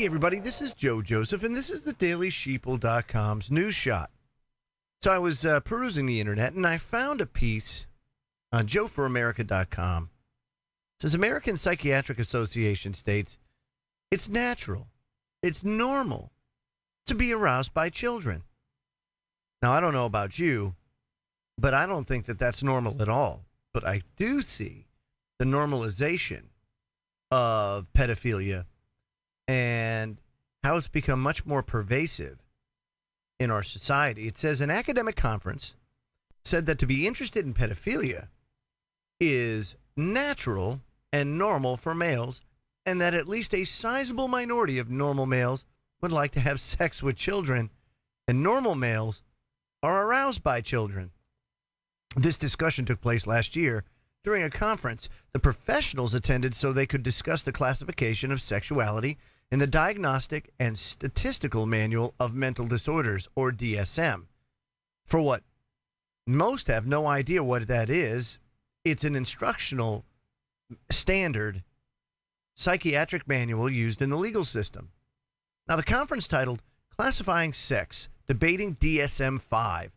Hey, everybody, this is Joe Joseph, and this is the DailySheeple.com's News Shot. So I was perusing the internet, and I found a piece on JoeForAmerica.com. It says, American Psychiatric Association states, it's natural, it's normal to be aroused by children. Now, I don't know about you, but I don't think that that's normal at all. But I do see the normalization of pedophilia and how it's become much more pervasive in our society. It says an academic conference said that to be interested in pedophilia is natural and normal for males, and that at least a sizable minority of normal males would like to have sex with children, and normal males are aroused by children. This discussion took place last year during a conference the professionals attended so they could discuss the classification of sexuality in the Diagnostic and Statistical Manual of Mental Disorders, or DSM. For what most have no idea what that is, it's an instructional standard psychiatric manual used in the legal system. Now, the conference titled Classifying Sex, Debating DSM-5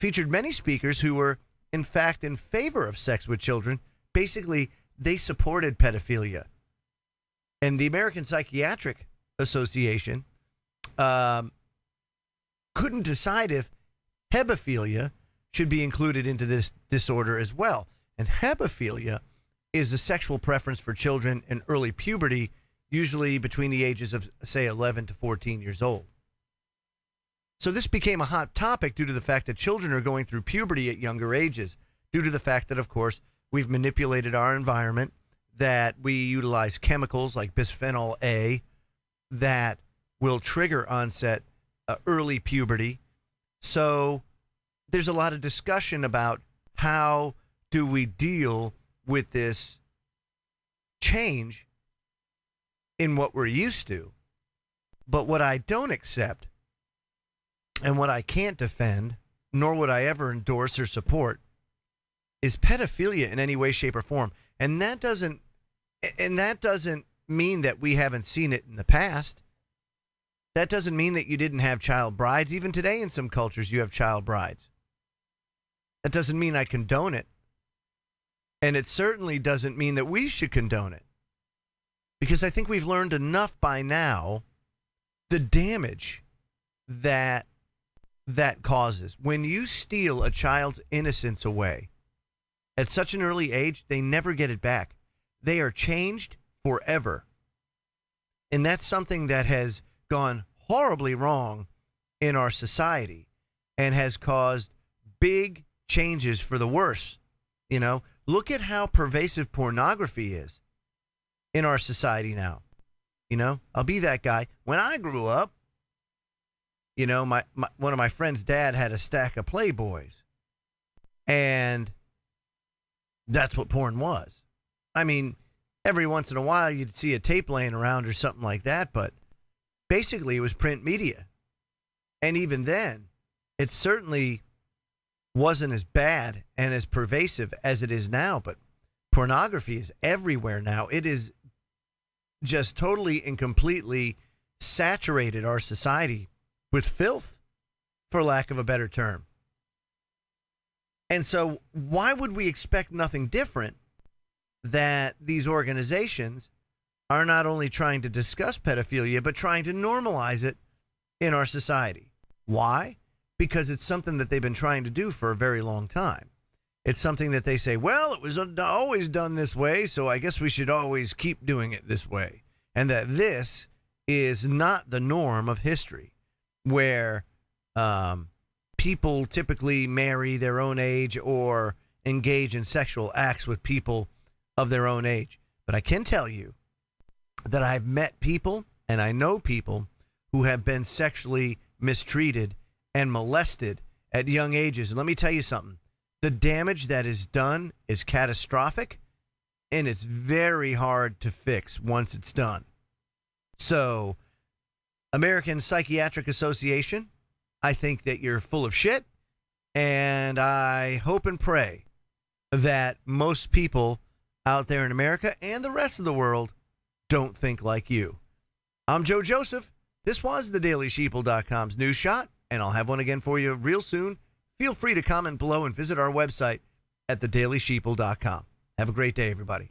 featured many speakers who were, in fact, in favor of sex with children. Basically, they supported pedophilia. And the American Psychiatric Association couldn't decide if hebephilia should be included into this disorder as well. And hebephilia is a sexual preference for children in early puberty, usually between the ages of, say, 11 to 14 years old. So this became a hot topic due to the fact that children are going through puberty at younger ages, due to the fact that, of course, we've manipulated our environment, that we utilize chemicals like bisphenol A that will trigger onset early puberty. So there's a lot of discussion about how do we deal with this change in what we're used to. But what I don't accept and what I can't defend, nor would I ever endorse or support, is pedophilia in any way, shape, or form. And that doesn't mean that we haven't seen it in the past. That doesn't mean that you didn't have child brides. Even today in some cultures you have child brides. That doesn't mean I condone it. And it certainly doesn't mean that we should condone it. Because I think we've learned enough by now the damage that causes. When you steal a child's innocence away at such an early age, they never get it back. They are changed forever. And that's something that has gone horribly wrong in our society and has caused big changes for the worse. You know, look at how pervasive pornography is in our society now. You know, I'll be that guy. When I grew up, you know, one of my friend's dad had a stack of Playboys. And that's what porn was. I mean, every once in a while you'd see a tape laying around or something like that, but basically it was print media. And even then, it certainly wasn't as bad and as pervasive as it is now, but pornography is everywhere now. It is just totally and completely saturated our society with filth, for lack of a better term. And so why would we expect nothing different that these organizations are not only trying to discuss pedophilia, but trying to normalize it in our society? Why? Because it's something that they've been trying to do for a very long time. It's something that they say, well, it was always done this way, so I guess we should always keep doing it this way. And that this is not the norm of history, where people typically marry their own age or engage in sexual acts with people of their own age. But I can tell you that I've met people and I know people who have been sexually mistreated and molested at young ages. And let me tell you something. The damage that is done is catastrophic, and it's very hard to fix once it's done. So, American Psychiatric Association, I think that you're full of shit, and I hope and pray that most people out there in America and the rest of the world don't think like you. I'm Joe Joseph. This was the DailySheeple.com's News Shot, and I'll have one again for you real soon. Feel free to comment below and visit our website at thedailysheeple.com. Have a great day, everybody.